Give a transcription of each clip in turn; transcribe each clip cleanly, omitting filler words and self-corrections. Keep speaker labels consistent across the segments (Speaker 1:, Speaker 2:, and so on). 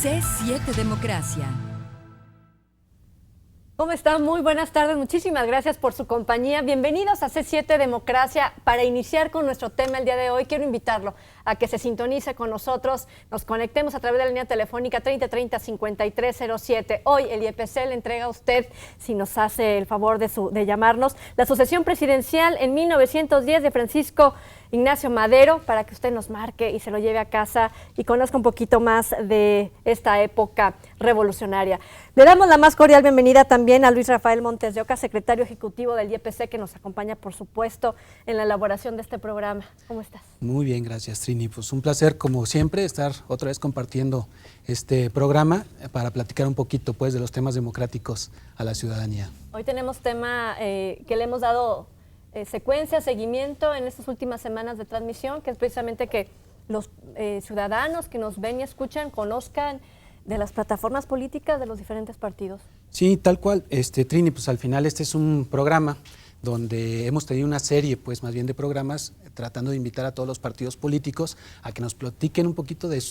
Speaker 1: C7 Democracia.
Speaker 2: ¿Cómo están? Muy buenas tardes. Muchísimas gracias por su compañía. Bienvenidos a C7 Democracia. Para iniciar con nuestro tema el día de hoy, quiero invitarlo a que se sintonice con nosotros. Nos conectemos a través de la línea telefónica 3030-5307. Hoy el IEPC le entrega a usted, si nos hace el favor de llamarnos, la sucesión presidencial en 1910 de Francisco Ignacio Madero, para que usted nos marque y se lo lleve a casa y conozca un poquito más de esta época revolucionaria. Le damos la más cordial bienvenida también a Luis Rafael Montes de Oca, secretario ejecutivo del IEPC, que nos acompaña, por supuesto, en la elaboración de este programa. ¿Cómo estás?
Speaker 3: Muy bien, gracias, Trini. Pues un placer, como siempre, estar otra vez compartiendo este programa para platicar un poquito, pues, de los temas democráticos a la ciudadanía.
Speaker 2: Hoy tenemos tema que le hemos dado secuencia, seguimiento en estas últimas semanas de transmisión, que es precisamente que los ciudadanos que nos ven y escuchan conozcan de las plataformas políticas de los diferentes partidos.
Speaker 3: Sí, tal cual, Trini, pues al final este es un programa donde hemos tenido una serie, pues más bien de programas, tratando de invitar a todos los partidos políticos a que nos platiquen un poquito de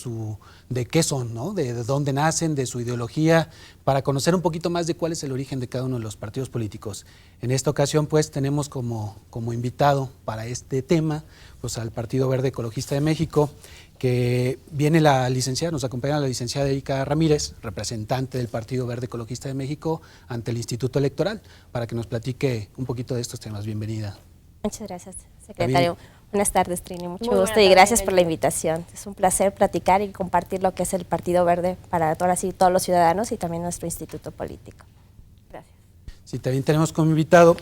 Speaker 3: qué son, ¿no? De dónde nacen, de su ideología, para conocer un poquito más de cuál es el origen de cada uno de los partidos políticos. En esta ocasión, pues, tenemos como invitado para este tema, pues, al Partido Verde Ecologista de México, que viene la licenciada, nos acompaña la licenciada Erika Ramírez, representante del Partido Verde Ecologista de México ante el Instituto Electoral, para que nos platique un poquito de estos temas. Bienvenida.
Speaker 4: Muchas gracias, secretario. Buenas tardes, Trini. Mucho gusto
Speaker 2: y
Speaker 4: gracias por la invitación. Es un placer platicar y compartir lo que es el Partido Verde para todos los ciudadanos y también nuestro instituto político.
Speaker 2: Gracias.
Speaker 3: Sí, también tenemos como invitado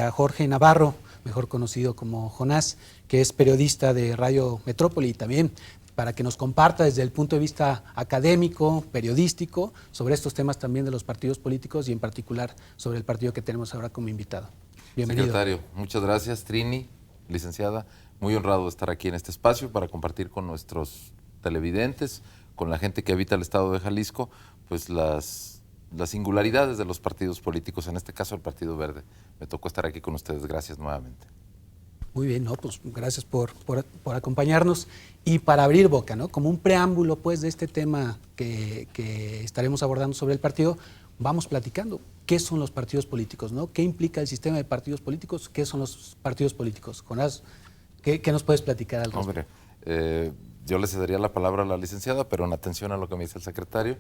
Speaker 3: a Jorge Navarro, mejor conocido como Jonás, que es periodista de Radio Metrópoli, y también para que nos comparta desde el punto de vista académico, periodístico, sobre estos temas también de los partidos políticos y en particular sobre el partido que tenemos ahora como invitado. Bienvenido.
Speaker 5: Secretario, muchas gracias. Trini, licenciada, muy honrado de estar aquí en este espacio para compartir con nuestros televidentes, con la gente que habita el estado de Jalisco, pues las singularidades de los partidos políticos, en este caso el Partido Verde. Me tocó estar aquí con ustedes. Gracias nuevamente.
Speaker 3: Muy bien, no, pues gracias por acompañarnos y para abrir boca, ¿no? Como un preámbulo, pues, de este tema que estaremos abordando sobre el partido, vamos platicando qué son los partidos políticos, ¿no? ¿Qué implica el sistema de partidos políticos? ¿Qué son los partidos políticos? Jonás, ¿qué nos puedes platicar al respecto?
Speaker 5: Hombre, yo le cedería la palabra a la licenciada, pero en atención a lo que me dice el secretario.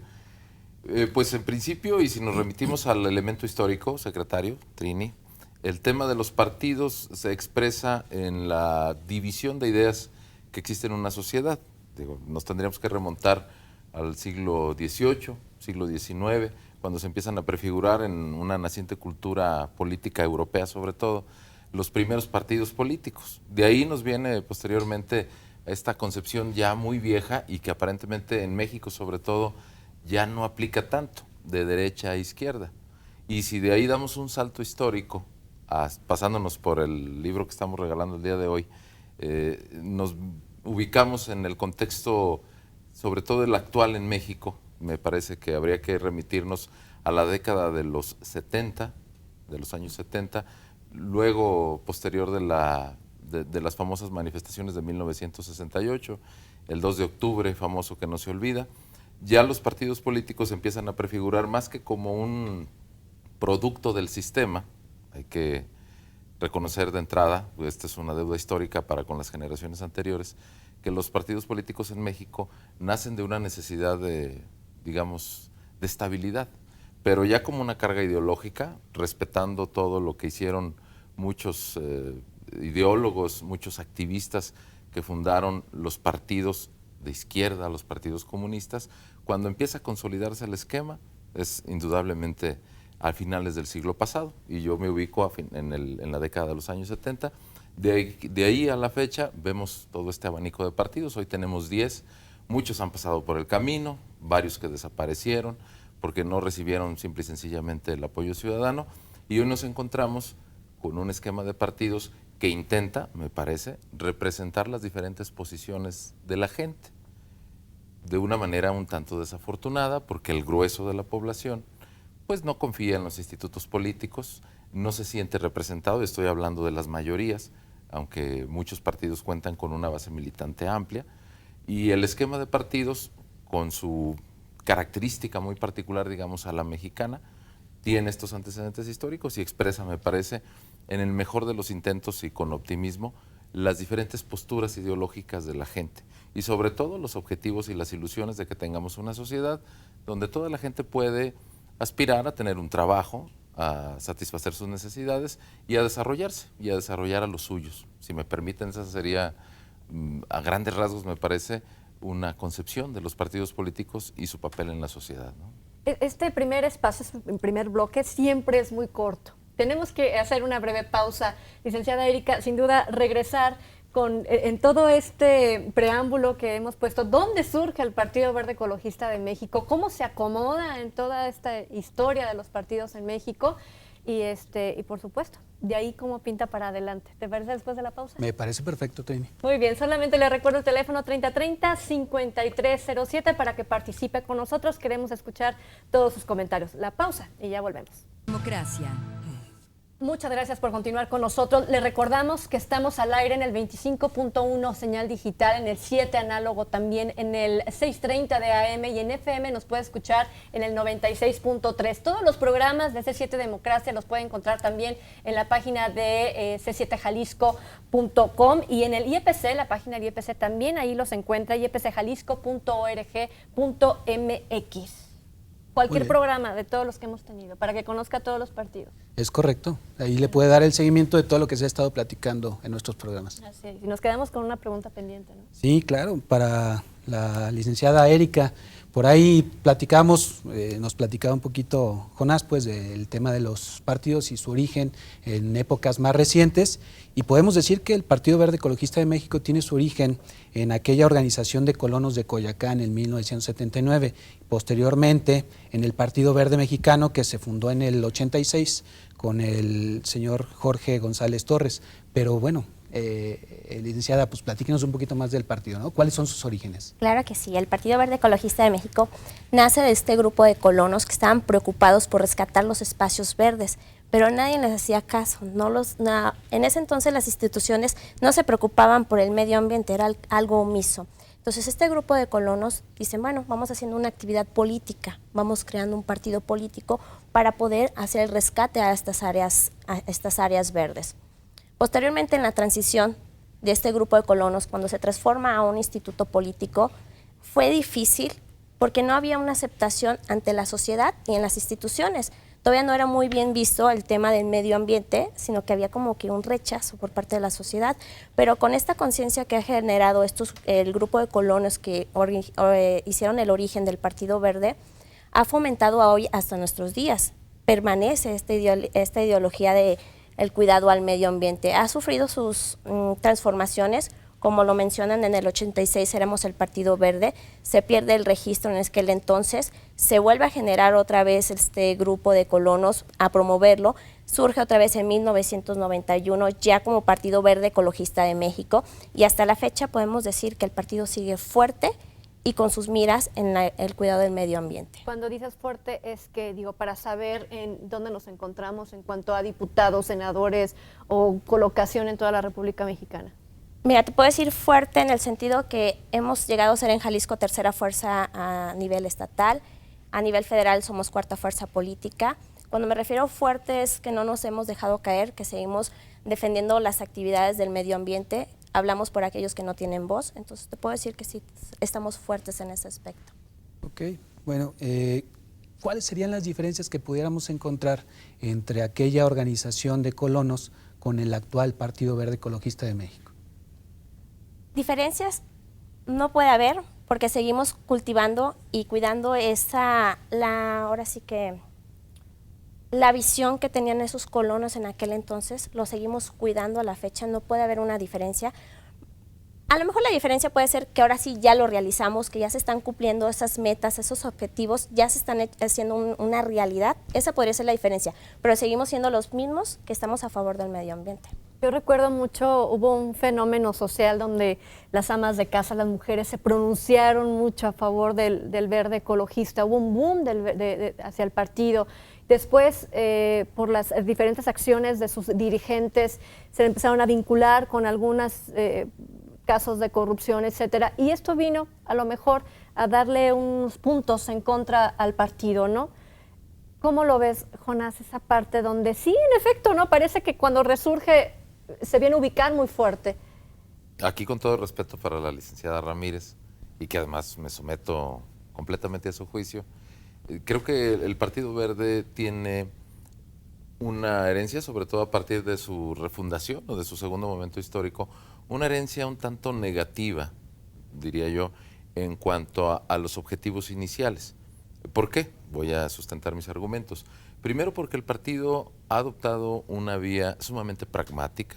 Speaker 5: Pues en principio, y si nos remitimos al elemento histórico, secretario, Trini, el tema de los partidos se expresa en la división de ideas que existe en una sociedad. Digo, nos tendríamos que remontar al siglo XVIII, siglo XIX, cuando se empiezan a prefigurar en una naciente cultura política europea, sobre todo, los primeros partidos políticos. De ahí nos viene posteriormente esta concepción ya muy vieja y que aparentemente en México, sobre todo, ya no aplica tanto, de derecha a izquierda. Y si de ahí damos un salto histórico, pasándonos por el libro que estamos regalando el día de hoy, nos ubicamos en el contexto, sobre todo el actual en México. Me parece que habría que remitirnos a la década de los 70, de los años 70, luego posterior de las famosas manifestaciones de 1968, el 2 de octubre, famoso que no se olvida. Ya los partidos políticos empiezan a prefigurar más que como un producto del sistema. Hay que reconocer de entrada, esta es una deuda histórica para con las generaciones anteriores, que los partidos políticos en México nacen de una necesidad de, digamos, de estabilidad, pero ya como una carga ideológica, respetando todo lo que hicieron muchos ideólogos, muchos activistas que fundaron los partidos de izquierda, los partidos comunistas. Cuando empieza a consolidarse el esquema, es indudablemente a finales del siglo pasado, y yo me ubico en la década de los años 70. De ahí a la fecha vemos todo este abanico de partidos. Hoy tenemos 10, muchos han pasado por el camino, varios que desaparecieron porque no recibieron simple y sencillamente el apoyo ciudadano, y hoy nos encontramos con un esquema de partidos que intenta, me parece, representar las diferentes posiciones de la gente de una manera un tanto desafortunada, porque el grueso de la población pues no confía en los institutos políticos, no se siente representado. Estoy hablando de las mayorías, aunque muchos partidos cuentan con una base militante amplia, y el esquema de partidos, con su característica muy particular, digamos, a la mexicana, tiene estos antecedentes históricos y expresa, me parece, en el mejor de los intentos y con optimismo, las diferentes posturas ideológicas de la gente y sobre todo los objetivos y las ilusiones de que tengamos una sociedad donde toda la gente puede aspirar a tener un trabajo, a satisfacer sus necesidades y a desarrollarse y a desarrollar a los suyos. Si me permiten, esa sería, a grandes rasgos, me parece, una concepción de los partidos políticos y su papel en la sociedad, ¿no?
Speaker 2: Este primer espacio, el primer bloque, siempre es muy corto. Tenemos que hacer una breve pausa. Licenciada Erika, sin duda regresar en todo este preámbulo que hemos puesto. ¿Dónde surge el Partido Verde Ecologista de México? ¿Cómo se acomoda en toda esta historia de los partidos en México? Y por supuesto, de ahí cómo pinta para adelante. ¿Te parece después de la pausa?
Speaker 3: Me parece perfecto, Trini.
Speaker 2: Muy bien, solamente le recuerdo el teléfono 3030-5307 para que participe con nosotros. Queremos escuchar todos sus comentarios. La pausa y ya volvemos.
Speaker 1: Democracia.
Speaker 2: Muchas gracias por continuar con nosotros. Les recordamos que estamos al aire en el 25.1 señal digital, en el 7 análogo también, en el 630 de AM y en FM nos puede escuchar en el 96.3. Todos los programas de C7 Democracia los puede encontrar también en la página de c7jalisco.com y en el IEPC, la página del IEPC también ahí los encuentra, iepcjalisco.org.mx. Cualquier programa de todos los que hemos tenido, para que conozca todos los partidos.
Speaker 3: Es correcto. Ahí le puede dar el seguimiento de todo lo que se ha estado platicando en nuestros programas.
Speaker 2: Así es. Y nos quedamos con una pregunta pendiente, ¿no?
Speaker 3: Sí, claro. Para la licenciada Erika, por ahí platicamos, nos platicaba un poquito Jonás, pues, del tema de los partidos y su origen en épocas más recientes. Y podemos decir que el Partido Verde Ecologista de México tiene su origen en aquella organización de colonos de Coyoacán en 1979, posteriormente en el Partido Verde Mexicano que se fundó en el 86 con el señor Jorge González Torres. Pero bueno, licenciada, pues platíquenos un poquito más del partido, ¿no? ¿Cuáles son sus orígenes?
Speaker 4: Claro que sí, el Partido Verde Ecologista de México nace de este grupo de colonos que estaban preocupados por rescatar los espacios verdes, pero nadie les hacía caso. En ese entonces las instituciones no se preocupaban por el medio ambiente, era algo omiso. Entonces este grupo de colonos dicen, bueno, vamos haciendo una actividad política, vamos creando un partido político para poder hacer el rescate a estas áreas verdes. Posteriormente, en la transición de este grupo de colonos, cuando se transforma a un instituto político, fue difícil porque no había una aceptación ante la sociedad y en las instituciones. Todavía no era muy bien visto el tema del medio ambiente, sino que había como que un rechazo por parte de la sociedad. Pero con esta conciencia que ha generado el grupo de colonos que hicieron el origen del Partido Verde, ha fomentado a hoy hasta nuestros días. Permanece esta ideología de el cuidado al medio ambiente. Ha sufrido sus transformaciones, como lo mencionan, en el 86 éramos el Partido Verde, se pierde el registro en aquel entonces, se vuelve a generar otra vez este grupo de colonos a promoverlo, surge otra vez en 1991 ya como Partido Verde Ecologista de México y hasta la fecha podemos decir que el partido sigue fuerte y con sus miras en el cuidado del medio ambiente.
Speaker 2: Cuando dices fuerte es que, digo, para saber en dónde nos encontramos en cuanto a diputados, senadores o colocación en toda la República Mexicana.
Speaker 4: Mira, te puedo decir fuerte en el sentido que hemos llegado a ser en Jalisco tercera fuerza a nivel estatal, a nivel federal somos cuarta fuerza política. Cuando me refiero fuerte es que no nos hemos dejado caer, que seguimos defendiendo las actividades del medio ambiente, hablamos por aquellos que no tienen voz, entonces te puedo decir que sí, estamos fuertes en ese aspecto.
Speaker 3: Ok, bueno, ¿cuáles serían las diferencias que pudiéramos encontrar entre aquella organización de colonos con el actual Partido Verde Ecologista de México?
Speaker 4: Diferencias no puede haber porque seguimos cultivando y cuidando ahora sí que la visión que tenían esos colonos en aquel entonces, lo seguimos cuidando a la fecha, no puede haber una diferencia. A lo mejor la diferencia puede ser que ahora sí ya lo realizamos, que ya se están cumpliendo esas metas, esos objetivos, ya se están haciendo una realidad, esa podría ser la diferencia, pero seguimos siendo los mismos que estamos a favor del medio ambiente.
Speaker 2: Yo recuerdo mucho, hubo un fenómeno social donde las amas de casa, las mujeres, se pronunciaron mucho a favor del verde ecologista, hubo un boom hacia el partido. Después, por las diferentes acciones de sus dirigentes, se empezaron a vincular con algunos casos de corrupción, etcétera. Y esto vino, a lo mejor, a darle unos puntos en contra al partido, ¿no? ¿Cómo lo ves, Jonás, esa parte donde sí, en efecto, ¿no? Parece que cuando resurge se viene a ubicar muy fuerte.
Speaker 5: Aquí, con todo respeto para la licenciada Ramírez, y que además me someto completamente a su juicio, creo que el Partido Verde tiene una herencia, sobre todo a partir de su refundación o de su segundo momento histórico, una herencia un tanto negativa, diría yo, en cuanto a los objetivos iniciales. ¿Por qué? Voy a sustentar mis argumentos. Primero, porque el partido ha adoptado una vía sumamente pragmática,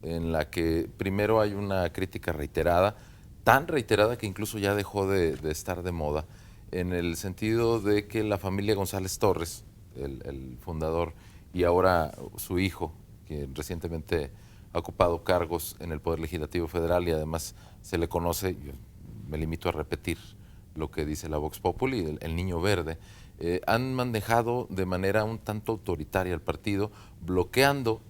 Speaker 5: en la que primero hay una crítica reiterada, tan reiterada que incluso ya dejó de estar de moda, en el sentido de que la familia González Torres, el fundador, y ahora su hijo, que recientemente ha ocupado cargos en el Poder Legislativo Federal y además se le conoce, yo me limito a repetir lo que dice la Vox Populi, el niño verde, han manejado de manera un tanto autoritaria al partido, bloqueando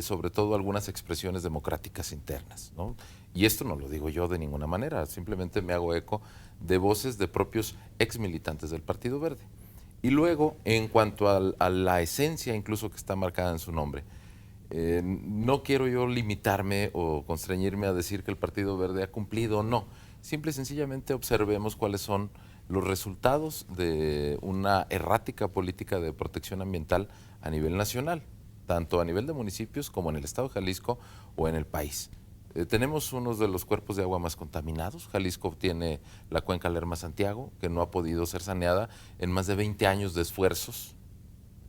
Speaker 5: sobre todo algunas expresiones democráticas internas, ¿no? Y esto no lo digo yo de ninguna manera, simplemente me hago eco de voces de propios exmilitantes del Partido Verde. Y luego, en cuanto a la esencia incluso que está marcada en su nombre, no quiero yo limitarme o constreñirme a decir que el Partido Verde ha cumplido o no. Simple y sencillamente observemos cuáles son los resultados de una errática política de protección ambiental a nivel nacional, tanto a nivel de municipios como en el estado de Jalisco o en el país. Tenemos uno de los cuerpos de agua más contaminados. Jalisco tiene la cuenca Lerma-Santiago, que no ha podido ser saneada en más de 20 años de esfuerzos,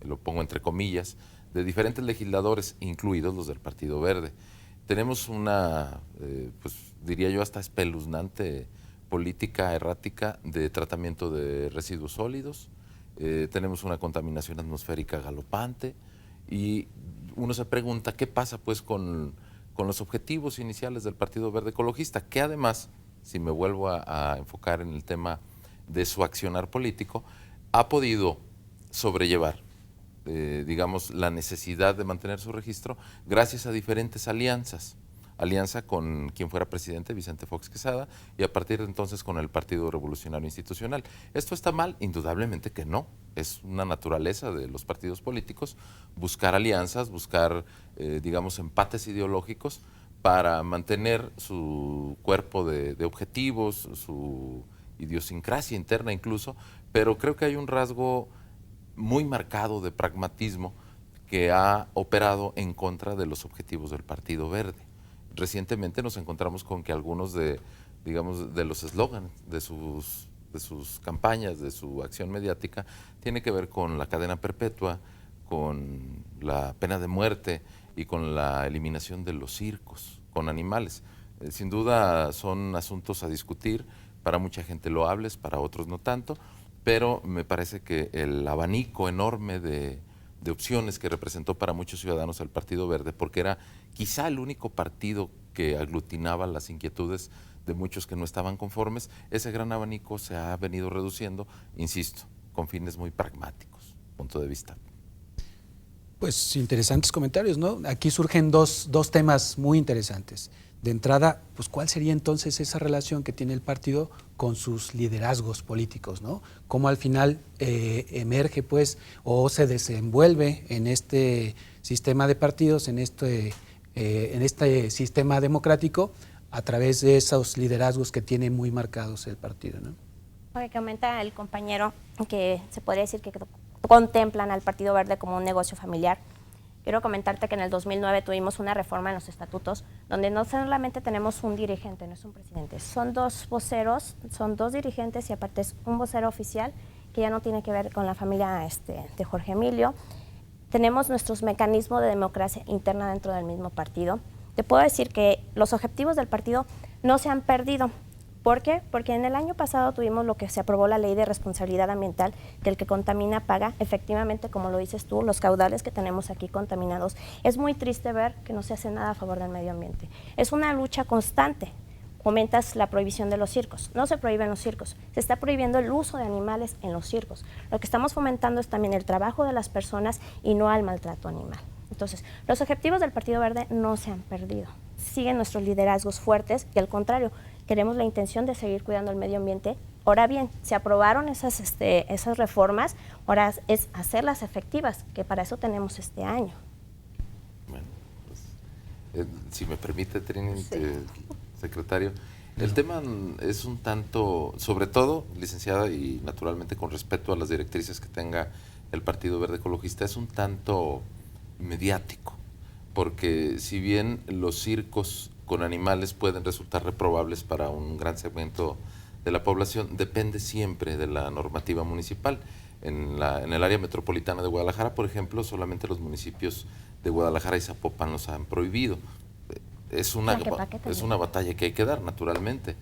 Speaker 5: lo pongo entre comillas, de diferentes legisladores, incluidos los del Partido Verde. Tenemos una, pues diría yo, hasta espeluznante política errática de tratamiento de residuos sólidos. Tenemos una contaminación atmosférica galopante y uno se pregunta qué pasa pues con los objetivos iniciales del Partido Verde Ecologista, que además, si me vuelvo a enfocar en el tema de su accionar político, ha podido sobrellevar, digamos, la necesidad de mantener su registro gracias a diferentes alianzas. Alianza con quien fuera presidente, Vicente Fox Quesada, y a partir de entonces con el Partido Revolucionario Institucional. ¿Esto está mal? Indudablemente que no. Es una naturaleza de los partidos políticos buscar alianzas, buscar, digamos, empates ideológicos para mantener su cuerpo de objetivos, su idiosincrasia interna incluso, pero creo que hay un rasgo muy marcado de pragmatismo que ha operado en contra de los objetivos del Partido Verde. Recientemente nos encontramos con que algunos de los eslóganes de sus campañas, de su acción mediática, tiene que ver con la cadena perpetua, con la pena de muerte y con la eliminación de los circos con animales. Sin duda son asuntos a discutir, para mucha gente loables, para otros no tanto, pero me parece que el abanico enorme de opciones que representó para muchos ciudadanos el Partido Verde, porque era quizá el único partido que aglutinaba las inquietudes de muchos que no estaban conformes, ese gran abanico se ha venido reduciendo, insisto, con fines muy pragmáticos, punto de vista.
Speaker 3: Pues interesantes comentarios, ¿no? Aquí surgen dos temas muy interesantes. De entrada, pues ¿cuál sería entonces esa relación que tiene el partido con sus liderazgos políticos, ¿no? Cómo al final emerge, pues, o se desenvuelve en este sistema de partidos, en este sistema democrático, a través de esos liderazgos que tiene muy marcados el partido, ¿no?
Speaker 4: Porque comenta el compañero que se podría decir que contemplan al Partido Verde como un negocio familiar. Quiero comentarte que en el 2009 tuvimos una reforma en los estatutos donde no solamente tenemos un dirigente, no es un presidente, son dos voceros, son dos dirigentes y aparte es un vocero oficial que ya no tiene que ver con la familia de Jorge Emilio. Tenemos nuestros mecanismos de democracia interna dentro del mismo partido. Te puedo decir que los objetivos del partido no se han perdido. ¿Por qué? Porque en el año pasado tuvimos lo que se aprobó la ley de responsabilidad ambiental, que el que contamina paga. Efectivamente, como lo dices tú, los caudales que tenemos aquí contaminados. Es muy triste ver que no se hace nada a favor del medio ambiente. Es una lucha constante. Comentas la prohibición de los circos. No se prohíben los circos, se está prohibiendo el uso de animales en los circos. Lo que estamos fomentando es también el trabajo de las personas y no al maltrato animal. Entonces, los objetivos del Partido Verde no se han perdido. Siguen nuestros liderazgos fuertes y al contrario, queremos la intención de seguir cuidando el medio ambiente. Ahora bien, se aprobaron esas reformas, ahora es hacerlas efectivas, que para eso tenemos este año.
Speaker 5: Bueno, pues, si me permite, Trini, secretario, el tema es un tanto, sobre todo, licenciada, y naturalmente con respeto a las directrices que tenga el Partido Verde Ecologista, es un tanto mediático, porque si bien los circos con animales pueden resultar reprobables para un gran segmento de la población, depende siempre de la normativa municipal. En el área metropolitana de Guadalajara, por ejemplo, solamente los municipios de Guadalajara y Zapopan los han prohibido. Es una batalla que hay que dar, naturalmente.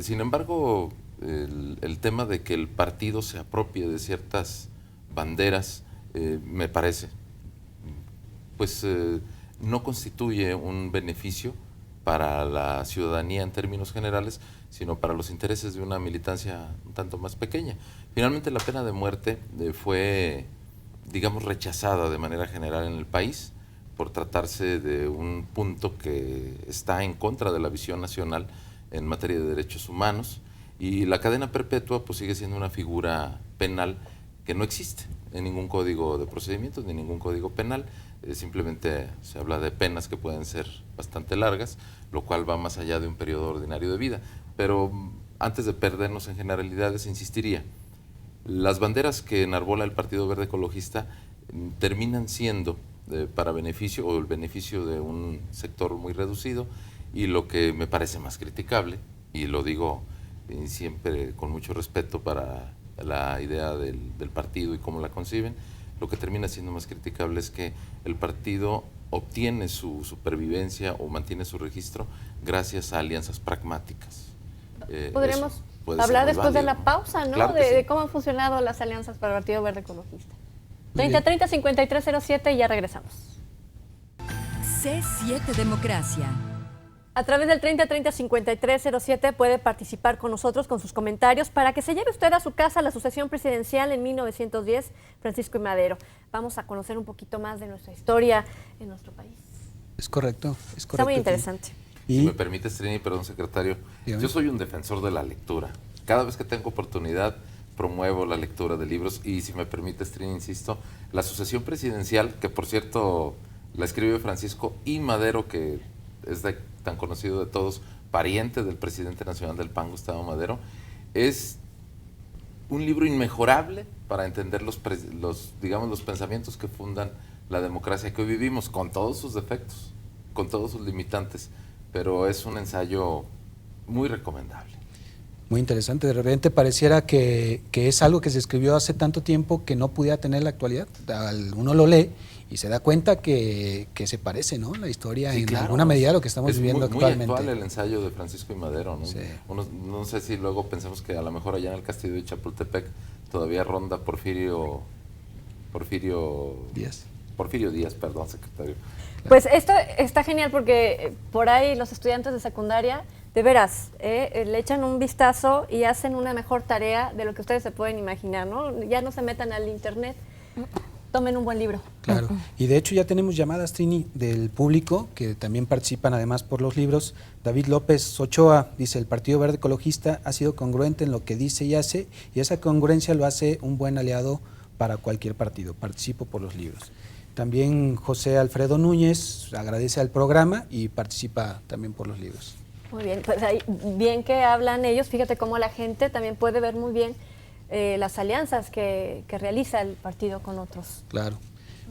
Speaker 5: Sin embargo, el tema de que el partido se apropie de ciertas banderas, me parece, pues no constituye un beneficio para la ciudadanía en términos generales, sino para los intereses de una militancia un tanto más pequeña. Finalmente, la pena de muerte fue, digamos, rechazada de manera general en el país por tratarse de un punto que está en contra de la visión nacional en materia de derechos humanos, y la cadena perpetua pues sigue siendo una figura penal que no existe en ningún código de procedimientos ni en ningún código penal. Simplemente se habla de penas que pueden ser bastante largas, lo cual va más allá de un periodo ordinario de vida. Pero antes de perdernos en generalidades, insistiría, las banderas que enarbola el Partido Verde Ecologista terminan siendo para beneficio o el beneficio de un sector muy reducido, y lo que me parece más criticable, y lo digo siempre con mucho respeto para la idea del partido y cómo la conciben, lo que termina siendo más criticable es que el partido obtiene su supervivencia o mantiene su registro gracias a alianzas pragmáticas.
Speaker 2: Podremos hablar después de la pausa, ¿no?
Speaker 5: Claro
Speaker 2: de cómo han funcionado las alianzas para el Partido Verde Ecologista. 3030-5307 y ya regresamos.
Speaker 1: C7 Democracia.
Speaker 2: A través del 3030-5307 puede participar con nosotros con sus comentarios para que se lleve usted a su casa la sucesión presidencial en 1910, Francisco I. Madero. Vamos a conocer un poquito más de nuestra historia en nuestro país.
Speaker 3: Es correcto, es correcto.
Speaker 2: Está muy interesante.
Speaker 5: Si me permites, Trini, perdón, secretario,
Speaker 3: dígame.
Speaker 5: Yo soy un defensor de la lectura. Cada vez que tengo oportunidad promuevo la lectura de libros, y si me permites, Trini, insisto, la sucesión presidencial, que por cierto la escribe Francisco I. Madero, que es tan conocido de todos, pariente del presidente nacional del PAN, Gustavo Madero, es un libro inmejorable para entender los pensamientos que fundan la democracia que hoy vivimos, con todos sus defectos, con todos sus limitantes, pero es un ensayo muy recomendable.
Speaker 3: Muy interesante. De repente pareciera que es algo que se escribió hace tanto tiempo que no pudiera tener la actualidad. Uno lo lee y se da cuenta que se parece, ¿no? La historia, sí, en claro, alguna medida a lo que estamos viviendo actualmente.
Speaker 5: Es muy actual el ensayo de Francisco I. Madero, ¿no? Sí. No sé si luego pensamos que a lo mejor allá en el castillo de Chapultepec todavía ronda Porfirio Díaz, perdón, secretario.
Speaker 2: Pues esto está genial porque por ahí los estudiantes de secundaria, de veras, le echan un vistazo y hacen una mejor tarea de lo que ustedes se pueden imaginar, ¿no? Ya no se metan al internet, tomen un buen libro.
Speaker 3: Claro, y de hecho ya tenemos llamadas, Trini, del público, que también participan además por los libros. David López Ochoa dice: el Partido Verde Ecologista ha sido congruente en lo que dice y hace, y esa congruencia lo hace un buen aliado para cualquier partido. Participo por los libros. También José Alfredo Núñez agradece al programa y participa también por los libros.
Speaker 2: Muy bien, pues ahí, bien que hablan ellos. Fíjate cómo la gente también puede ver muy bien las alianzas que realiza el partido con otros.
Speaker 3: Claro.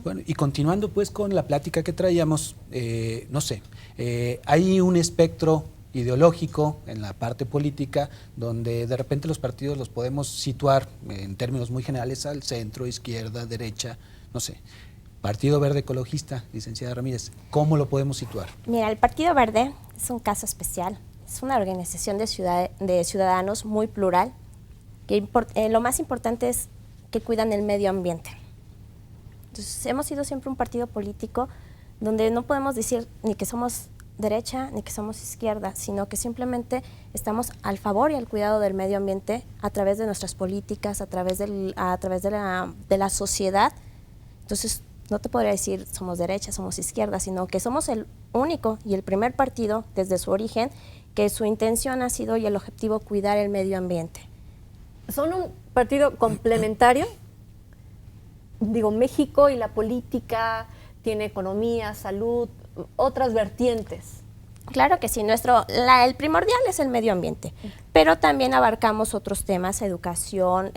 Speaker 3: Bueno, y continuando pues con la plática que traíamos, no sé, hay un espectro ideológico en la parte política donde de repente los partidos los podemos situar en términos muy generales al centro, izquierda, derecha, no sé. Partido Verde Ecologista, licenciada Ramírez, ¿cómo lo podemos situar?
Speaker 4: Mira, el Partido Verde es un caso especial, es una organización de ciudadanos muy plural, que lo más importante es que cuidan el medio ambiente. Entonces, hemos sido siempre un partido político donde no podemos decir ni que somos derecha ni que somos izquierda, sino que simplemente estamos al favor y al cuidado del medio ambiente a través de nuestras políticas, a través de la sociedad. Entonces, no te podría decir somos derecha, somos izquierda, sino que somos el único y el primer partido desde su origen que su intención ha sido y el objetivo cuidar el medio ambiente.
Speaker 2: ¿Son un partido complementario? Digo, México y la política tiene economía, salud, otras vertientes.
Speaker 4: Claro que sí, el primordial es el medio ambiente, pero también abarcamos otros temas, educación,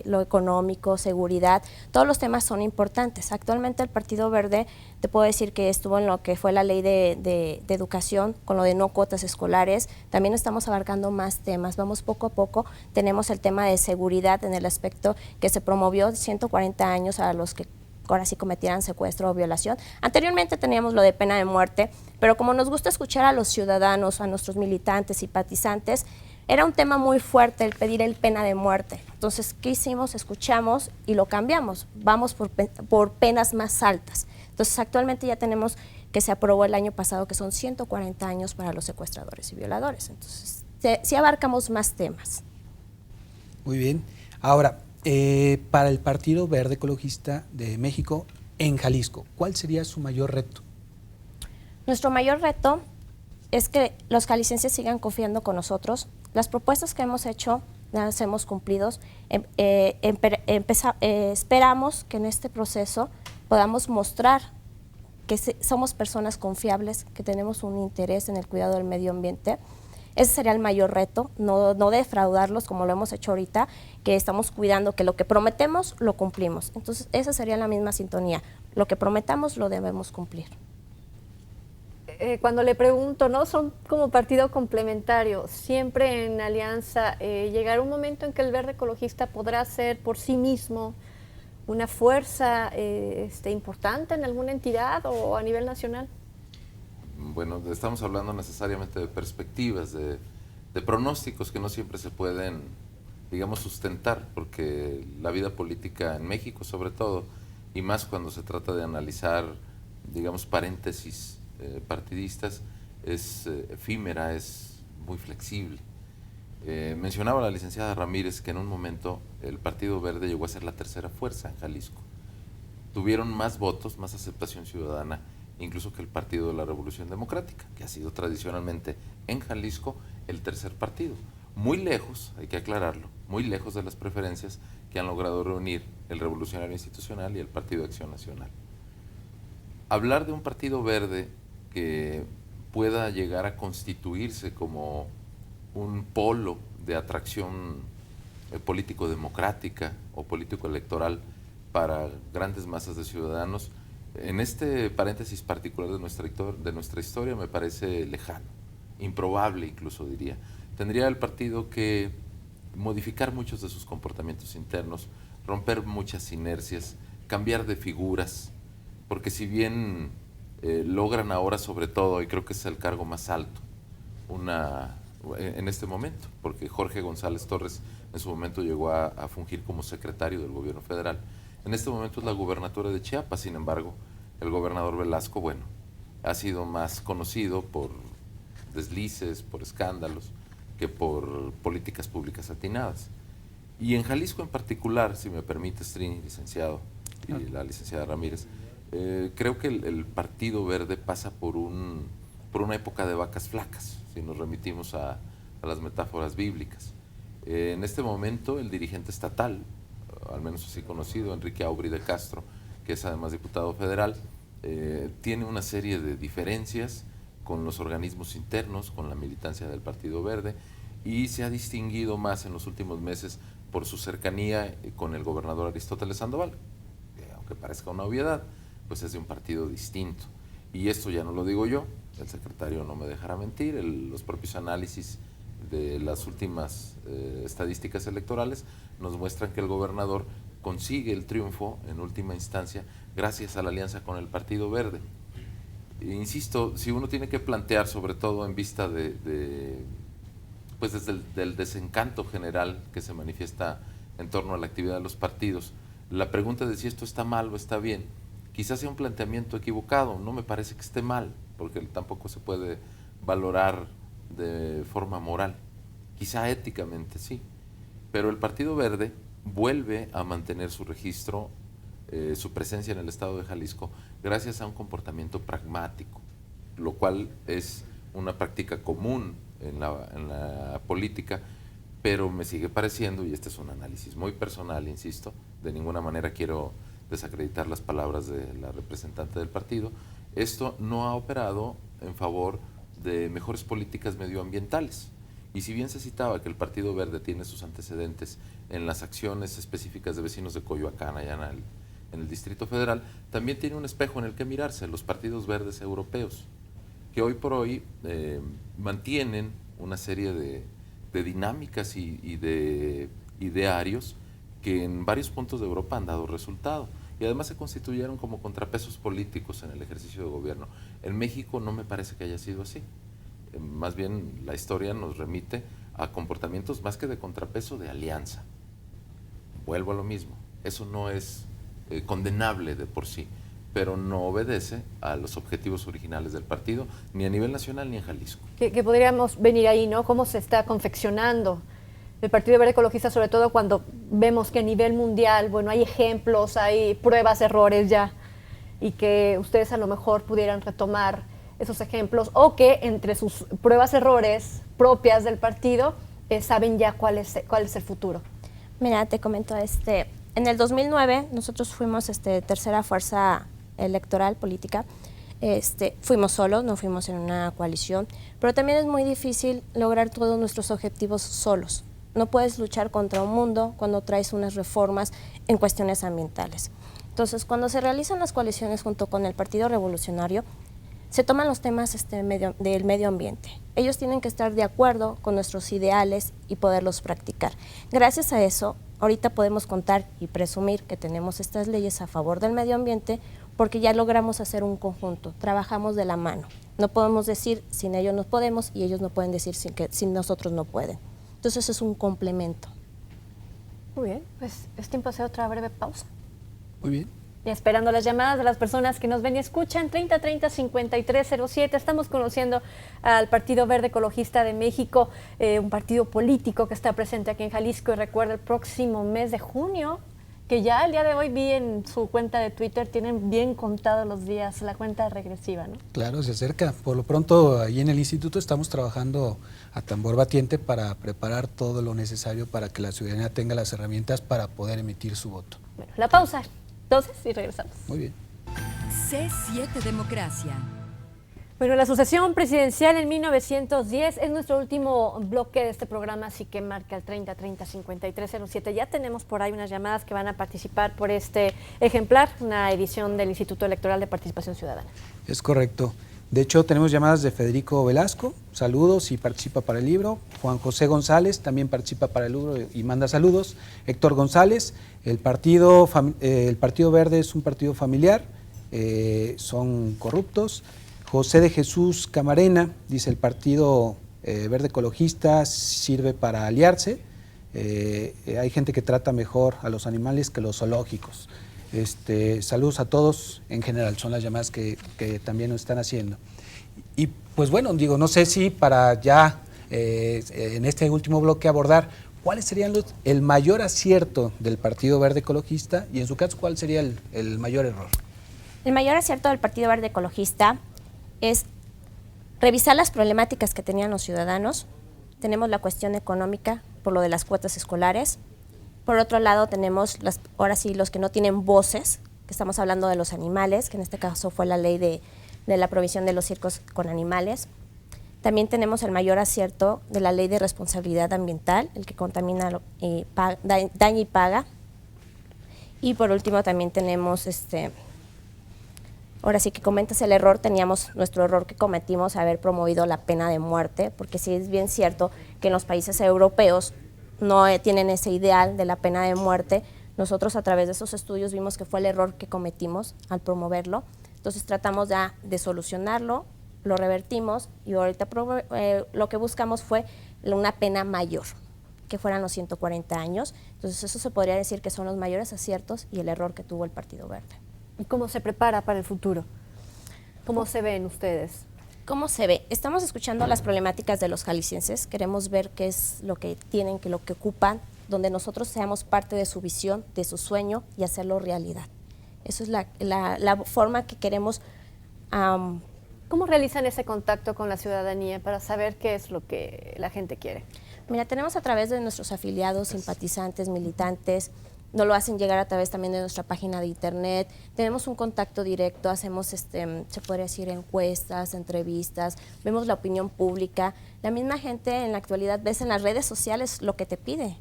Speaker 4: lo económico, seguridad, todos los temas son importantes. Actualmente el Partido Verde, te puedo decir que estuvo en lo que fue la ley de educación, con lo de no cuotas escolares, también estamos abarcando más temas, vamos poco a poco, tenemos el tema de seguridad en el aspecto que se promovió 140 años a los que ahora sí cometieran secuestro o violación. Anteriormente teníamos lo de pena de muerte, pero como nos gusta escuchar a los ciudadanos, a nuestros militantes, simpatizantes, era un tema muy fuerte el pedir el pena de muerte. Entonces, ¿qué hicimos? Escuchamos y lo cambiamos. Vamos por penas más altas. Entonces, actualmente ya tenemos que se aprobó el año pasado que son 140 años para los secuestradores y violadores. Entonces, sí abarcamos más temas.
Speaker 3: Muy bien. Ahora, para el Partido Verde Ecologista de México en Jalisco, ¿cuál sería su mayor reto?
Speaker 4: Nuestro mayor reto es que los jaliscienses sigan confiando con nosotros. Las propuestas que hemos hecho las hemos cumplido. Esperamos que en este proceso podamos mostrar que somos personas confiables, que tenemos un interés en el cuidado del medio ambiente. Ese sería el mayor reto, no defraudarlos como lo hemos hecho ahorita, que estamos cuidando que lo que prometemos lo cumplimos. Entonces, esa sería la misma sintonía. Lo que prometamos lo debemos cumplir.
Speaker 2: Cuando le pregunto, ¿no? Son como partido complementario, siempre en alianza. ¿Llegará un momento en que el Verde Ecologista podrá ser por sí mismo una fuerza importante en alguna entidad o a nivel nacional?
Speaker 5: Bueno, estamos hablando necesariamente de perspectivas, de pronósticos que no siempre se pueden, digamos, sustentar, porque la vida política en México, sobre todo, y más cuando se trata de analizar, digamos, paréntesis partidistas, es efímera, es muy flexible. Mencionaba la licenciada Ramírez que en un momento el Partido Verde llegó a ser la tercera fuerza en Jalisco. Tuvieron más votos, más aceptación ciudadana, incluso que el Partido de la Revolución Democrática, que ha sido tradicionalmente en Jalisco el tercer partido. Muy lejos, hay que aclararlo, muy lejos de las preferencias que han logrado reunir el Revolucionario Institucional y el Partido de Acción Nacional. Hablar de un Partido Verde que pueda llegar a constituirse como un polo de atracción político-democrática o político-electoral para grandes masas de ciudadanos, en este paréntesis particular de nuestra historia me parece lejano, improbable incluso diría. Tendría el partido que modificar muchos de sus comportamientos internos, romper muchas inercias, cambiar de figuras, porque si bien logran ahora sobre todo, y creo que es el cargo más alto, en este momento, porque Jorge González Torres en su momento llegó a fungir como secretario del gobierno federal. En este momento es la gubernatura de Chiapas, sin embargo, el gobernador Velasco, bueno, ha sido más conocido por deslices, por escándalos, que por políticas públicas atinadas. Y en Jalisco en particular, si me permite, Trini, licenciado, y la licenciada Ramírez, creo que el Partido Verde pasa por una época de vacas flacas, si nos remitimos a las metáforas bíblicas. En este momento el dirigente estatal, al menos así conocido, Enrique Aubry de Castro, que es además diputado federal, tiene una serie de diferencias con los organismos internos, con la militancia del Partido Verde, y se ha distinguido más en los últimos meses por su cercanía con el gobernador Aristóteles Sandoval, que aunque parezca una obviedad, pues es de un partido distinto. Y esto ya no lo digo yo, el secretario no me dejará mentir, los propios análisis de las últimas estadísticas electorales nos muestran que el gobernador consigue el triunfo en última instancia gracias a la alianza con el Partido Verde. E insisto, si uno tiene que plantear, sobre todo en vista pues desde del desencanto general que se manifiesta en torno a la actividad de los partidos, la pregunta de si esto está mal o está bien, quizás sea un planteamiento equivocado, no me parece que esté mal, porque tampoco se puede valorar de forma moral, quizá éticamente sí, pero el Partido Verde vuelve a mantener su registro, su presencia en el estado de Jalisco, gracias a un comportamiento pragmático, lo cual es una práctica común en la política, pero me sigue pareciendo, y este es un análisis muy personal, insisto, de ninguna manera quiero desacreditar las palabras de la representante del partido, esto no ha operado en favor de mejores políticas medioambientales. Y si bien se citaba que el Partido Verde tiene sus antecedentes en las acciones específicas de vecinos de Coyoacán, allá en el Distrito Federal, también tiene un espejo en el que mirarse, los partidos verdes europeos, que hoy por hoy mantienen una serie de dinámicas y de idearios que en varios puntos de Europa han dado resultado. Y además se constituyeron como contrapesos políticos en el ejercicio de gobierno. En México no me parece que haya sido así. Más bien la historia nos remite a comportamientos más que de contrapeso, de alianza. Vuelvo a lo mismo, eso no es condenable de por sí, pero no obedece a los objetivos originales del partido, ni a nivel nacional ni en Jalisco.
Speaker 2: Que podríamos venir ahí, ¿no? ¿Cómo se está confeccionando el Partido Verde Ecologista, sobre todo cuando vemos que a nivel mundial, bueno, hay ejemplos, hay pruebas, errores ya, y que ustedes a lo mejor pudieran retomar esos ejemplos, o que entre sus pruebas, errores propias del partido, saben ya cuál es el futuro?
Speaker 4: Mira, te comento, en el 2009 nosotros fuimos tercera fuerza electoral política. Fuimos solos, no fuimos en una coalición, pero también es muy difícil lograr todos nuestros objetivos solos. No puedes luchar contra un mundo cuando traes unas reformas en cuestiones ambientales. Entonces, cuando se realizan las coaliciones junto con el Partido Revolucionario, se toman los temas del medio ambiente. Ellos tienen que estar de acuerdo con nuestros ideales y poderlos practicar. Gracias a eso, ahorita podemos contar y presumir que tenemos estas leyes a favor del medio ambiente porque ya logramos hacer un conjunto, trabajamos de la mano. No podemos decir sin ellos no podemos y ellos no pueden decir sin nosotros no pueden. Entonces es un complemento.
Speaker 2: Muy bien, pues es tiempo de hacer otra breve pausa.
Speaker 3: Muy bien.
Speaker 2: Y esperando las llamadas de las personas que nos ven y escuchan, 3030-5307. Estamos conociendo al Partido Verde Ecologista de México, un partido político que está presente aquí en Jalisco. Y recuerda, el próximo mes de junio, que ya el día de hoy vi en su cuenta de Twitter, tienen bien contados los días, la cuenta regresiva, ¿no?
Speaker 3: Claro, se acerca. Por lo pronto, ahí en el instituto estamos trabajando a tambor batiente para preparar todo lo necesario para que la ciudadanía tenga las herramientas para poder emitir su voto.
Speaker 2: Bueno, la pausa. Entonces, y regresamos.
Speaker 3: Muy bien.
Speaker 1: C7 Democracia.
Speaker 2: Bueno, la sucesión presidencial en 1910 es nuestro último bloque de este programa, así que marca el 3030-5307. Ya tenemos por ahí unas llamadas que van a participar por este ejemplar, una edición del Instituto Electoral de Participación Ciudadana.
Speaker 3: Es correcto. De hecho, tenemos llamadas de Federico Velasco, saludos y participa para el libro. Juan José González también participa para el libro y manda saludos. Héctor González, el Partido Verde es un partido familiar, son corruptos. José de Jesús Camarena dice: el Partido Verde Ecologista sirve para aliarse. Hay gente que trata mejor a los animales que los zoológicos. Saludos a todos en general, son las llamadas que también nos están haciendo. Y pues bueno, digo, no sé si para ya en este último bloque abordar cuáles serían el mayor acierto del Partido Verde Ecologista y en su caso cuál sería el mayor error.
Speaker 4: El mayor acierto del Partido Verde Ecologista es revisar las problemáticas que tenían los ciudadanos. Tenemos la cuestión económica por lo de las cuotas escolares. Por otro lado tenemos, ahora sí, los que no tienen voces, que estamos hablando de los animales, que en este caso fue la ley de la provisión de los circos con animales. También tenemos el mayor acierto de la ley de responsabilidad ambiental, el que contamina daña y paga. Y por último también tenemos, ahora sí que comentas el error, teníamos nuestro error que cometimos, haber promovido la pena de muerte, porque sí es bien cierto que en los países europeos no tienen ese ideal de la pena de muerte. Nosotros a través de esos estudios vimos que fue el error que cometimos al promoverlo. Entonces tratamos ya de solucionarlo, lo revertimos y ahorita lo que buscamos fue una pena mayor, que fueran los 140 años. Entonces eso se podría decir que son los mayores aciertos y el error que tuvo el Partido Verde.
Speaker 2: ¿Y cómo se prepara para el futuro? ¿Cómo se ven ustedes?
Speaker 4: ¿Cómo se ve? Estamos escuchando las problemáticas de los jaliscienses, queremos ver qué es lo que tienen, lo que ocupan, donde nosotros seamos parte de su visión, de su sueño y hacerlo realidad. Eso es la forma que queremos
Speaker 2: ¿Cómo realizan ese contacto con la ciudadanía para saber qué es lo que la gente quiere?
Speaker 4: Mira, tenemos a través de nuestros afiliados, simpatizantes, militantes, nos lo hacen llegar a través también de nuestra página de internet, tenemos un contacto directo, hacemos, se podría decir, encuestas, entrevistas, vemos la opinión pública. La misma gente en la actualidad ves en las redes sociales lo que te pide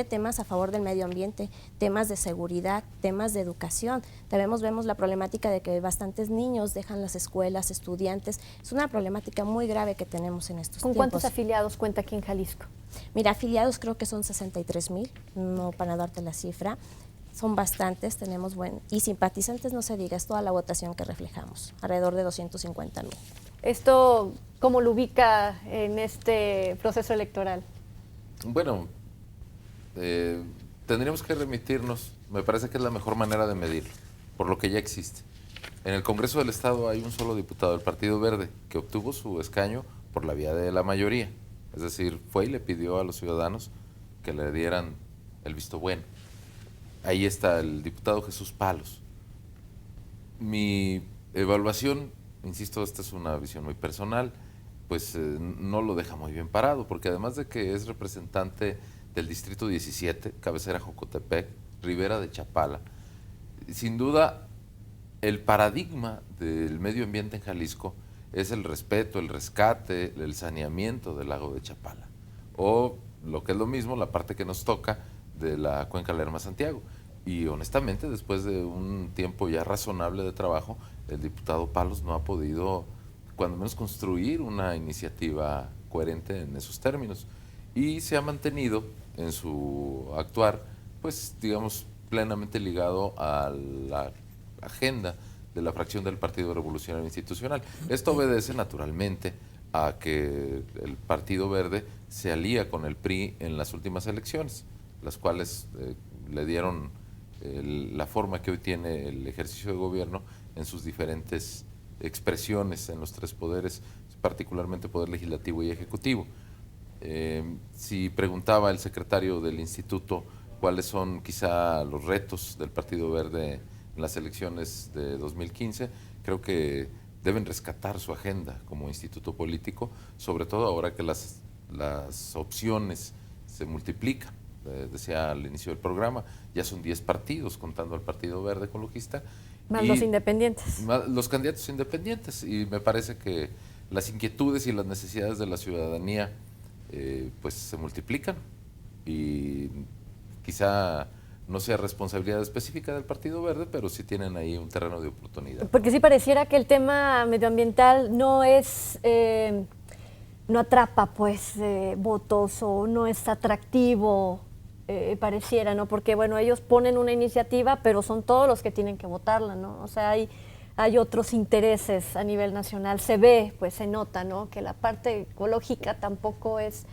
Speaker 4: temas a favor del medio ambiente, temas de seguridad, temas de educación. También vemos la problemática de que bastantes niños dejan las escuelas, estudiantes. Es una problemática muy grave que tenemos en estos tiempos.
Speaker 2: ¿Con cuántos afiliados cuenta aquí en Jalisco?
Speaker 4: Mira, afiliados creo que son 63,000, no para darte la cifra. Son bastantes, tenemos y simpatizantes no se diga, es toda la votación que reflejamos, alrededor de 250,000.
Speaker 2: ¿Esto cómo lo ubica en este proceso electoral?
Speaker 5: Bueno, tendríamos que remitirnos, me parece que es la mejor manera de medirlo, por lo que ya existe. En el Congreso del Estado hay un solo diputado del Partido Verde que obtuvo su escaño por la vía de la mayoría, es decir, fue y le pidió a los ciudadanos que le dieran el visto bueno. Ahí está el diputado Jesús Palos. Mi evaluación, insisto, esta es una visión muy personal, pues no lo deja muy bien parado, porque además de que es representante del Distrito 17, cabecera Jocotepec, Ribera de Chapala, sin duda el paradigma del medio ambiente en Jalisco es el respeto, el rescate, el saneamiento del lago de Chapala, o lo que es lo mismo, la parte que nos toca de la cuenca Lerma-Santiago. Y honestamente, después de un tiempo ya razonable de trabajo, el diputado Palos no ha podido, cuando menos, construir una iniciativa coherente en esos términos. Y se ha mantenido en su actuar, pues digamos, plenamente ligado a la agenda de la fracción del Partido Revolucionario Institucional. Esto obedece naturalmente a que el Partido Verde se alía con el PRI en las últimas elecciones, las cuales le dieron la forma que hoy tiene el ejercicio de gobierno en sus diferentes expresiones en los tres poderes, particularmente poder legislativo y ejecutivo. Si preguntaba el secretario del instituto cuáles son quizá los retos del Partido Verde en las elecciones de 2015, creo que deben rescatar su agenda como instituto político, sobre todo ahora que las opciones se multiplican. Decía al inicio del programa, ya son 10 partidos contando al Partido Verde Ecologista.
Speaker 2: Más los independientes.
Speaker 5: Los candidatos independientes, y me parece que las inquietudes y las necesidades de la ciudadanía pues se multiplican, y quizá no sea responsabilidad específica del Partido Verde, pero sí tienen ahí un terreno de oportunidad.
Speaker 2: Porque sí pareciera que el tema medioambiental no es, no atrapa pues votos, o no es atractivo, pareciera, ¿no? Porque bueno, ellos ponen una iniciativa, pero son todos los que tienen que votarla, ¿no? O sea, hay otros intereses a nivel nacional, se ve, pues se nota, ¿no? Que la parte ecológica tampoco es,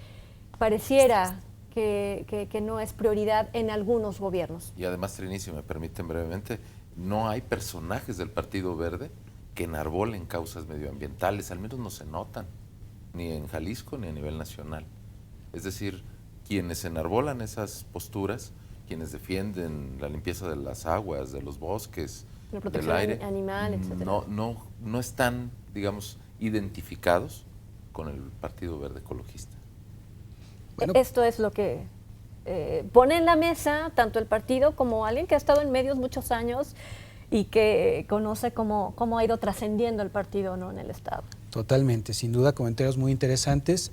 Speaker 2: pareciera que no es prioridad en algunos gobiernos.
Speaker 5: Y además, Trini, si me permiten brevemente, no hay personajes del Partido Verde que enarbolen causas medioambientales, al menos no se notan, ni en Jalisco ni a nivel nacional. Es decir, quienes enarbolan esas posturas, quienes defienden la limpieza de las aguas, de los bosques,
Speaker 2: la protección
Speaker 5: del aire,
Speaker 2: animal, etcétera,
Speaker 5: no están, digamos, identificados con el Partido Verde Ecologista.
Speaker 3: Bueno,
Speaker 2: esto es lo que pone en la mesa tanto el partido como alguien que ha estado en medios muchos años y que conoce cómo ha ido trascendiendo el partido, ¿no?, en el Estado.
Speaker 3: Totalmente, sin duda comentarios muy interesantes,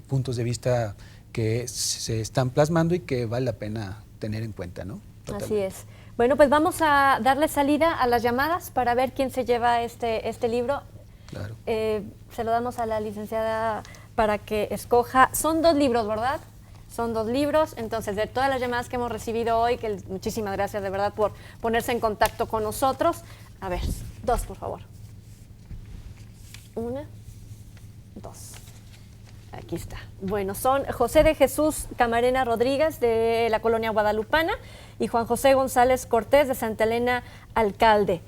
Speaker 3: puntos de vista que se están plasmando y que vale la pena tener en cuenta, ¿no?
Speaker 2: Así
Speaker 3: Totalmente.
Speaker 2: es. Bueno, pues vamos a darle salida a las llamadas para ver quién se lleva este libro.
Speaker 3: Claro.
Speaker 2: Se lo damos a la licenciada para que escoja. Son 2 libros, ¿verdad? Son 2 libros. Entonces, de todas las llamadas que hemos recibido hoy, que muchísimas gracias de verdad por ponerse en contacto con nosotros. A ver, 2, por favor. 1, 2. Aquí está. Bueno, son José de Jesús Camarena Rodríguez, de la colonia Guadalupana, y Juan José González Cortés, de Santa Elena Alcalde,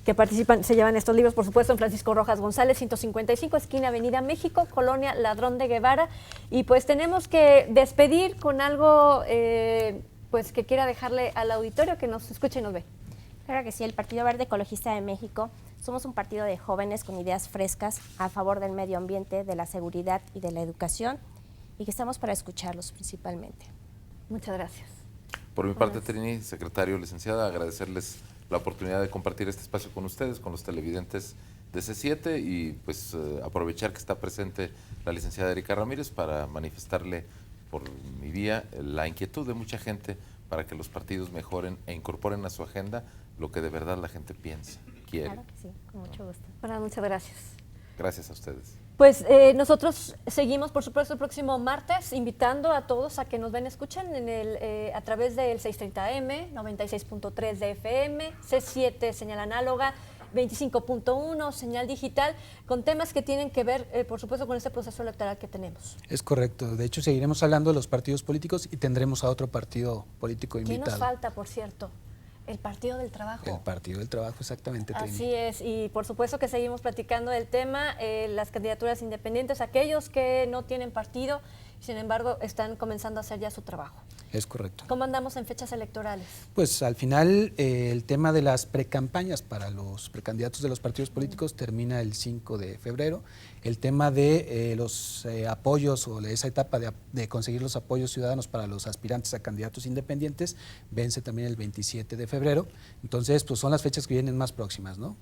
Speaker 2: que participan, se llevan estos libros, por supuesto, en Francisco Rojas González, 155, esquina Avenida México, colonia Ladrón de Guevara. Y pues tenemos que despedir con algo pues que quiera dejarle al auditorio que nos escuche y nos ve.
Speaker 4: Claro que sí, el Partido Verde Ecologista de México Somos un partido de jóvenes con ideas frescas a favor del medio ambiente, de la seguridad y de la educación, y que estamos para escucharlos principalmente.
Speaker 2: Muchas gracias.
Speaker 5: Por mi parte, Trini, secretario, licenciada, agradecerles la oportunidad de compartir este espacio con ustedes, con los televidentes de C7 y pues aprovechar que está presente la licenciada Erika Ramírez para manifestarle por mi vía la inquietud de mucha gente para que los partidos mejoren e incorporen a su agenda lo que de verdad la gente piensa, quiere.
Speaker 4: Claro que sí, con mucho gusto.
Speaker 2: Bueno, muchas gracias.
Speaker 5: Gracias a ustedes.
Speaker 2: Pues nosotros seguimos, por supuesto, el próximo martes, invitando a todos a que nos ven, escuchen a través del 630M, 96.3 de FM, C7, señal análoga, 25.1, señal digital, con temas que tienen que ver, por supuesto, con este proceso electoral que tenemos.
Speaker 3: Es correcto. De hecho, seguiremos hablando de los partidos políticos y tendremos a otro partido político
Speaker 2: ¿Qué
Speaker 3: invitado.
Speaker 2: nos falta, por cierto? El Partido del Trabajo.
Speaker 3: El Partido del Trabajo, exactamente. Trini.
Speaker 2: Así es, y por supuesto que seguimos platicando del tema, las candidaturas independientes, aquellos que no tienen partido, sin embargo, están comenzando a hacer ya su trabajo.
Speaker 3: Es correcto.
Speaker 2: ¿Cómo andamos en fechas electorales?
Speaker 3: Pues al final el tema de las precampañas para los precandidatos de los partidos políticos termina el 5 de febrero. El tema de los apoyos o esa etapa de conseguir los apoyos ciudadanos para los aspirantes a candidatos independientes vence también el 27 de febrero. Entonces, pues son las fechas que vienen más próximas, ¿no?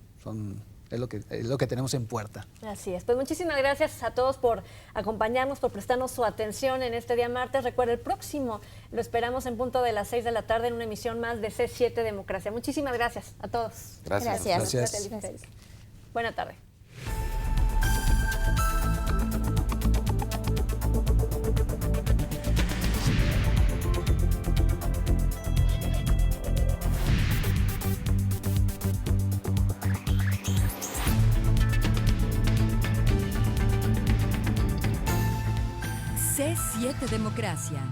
Speaker 3: Es lo que tenemos en puerta.
Speaker 2: Así es. Pues muchísimas gracias a todos por acompañarnos, por prestarnos su atención en este día martes. Recuerda, el próximo lo esperamos en punto de las 6 de la tarde en una emisión más de C7 Democracia. Muchísimas gracias a todos.
Speaker 5: Gracias.
Speaker 3: Gracias.
Speaker 2: Buena tarde.
Speaker 1: C7 Democracia.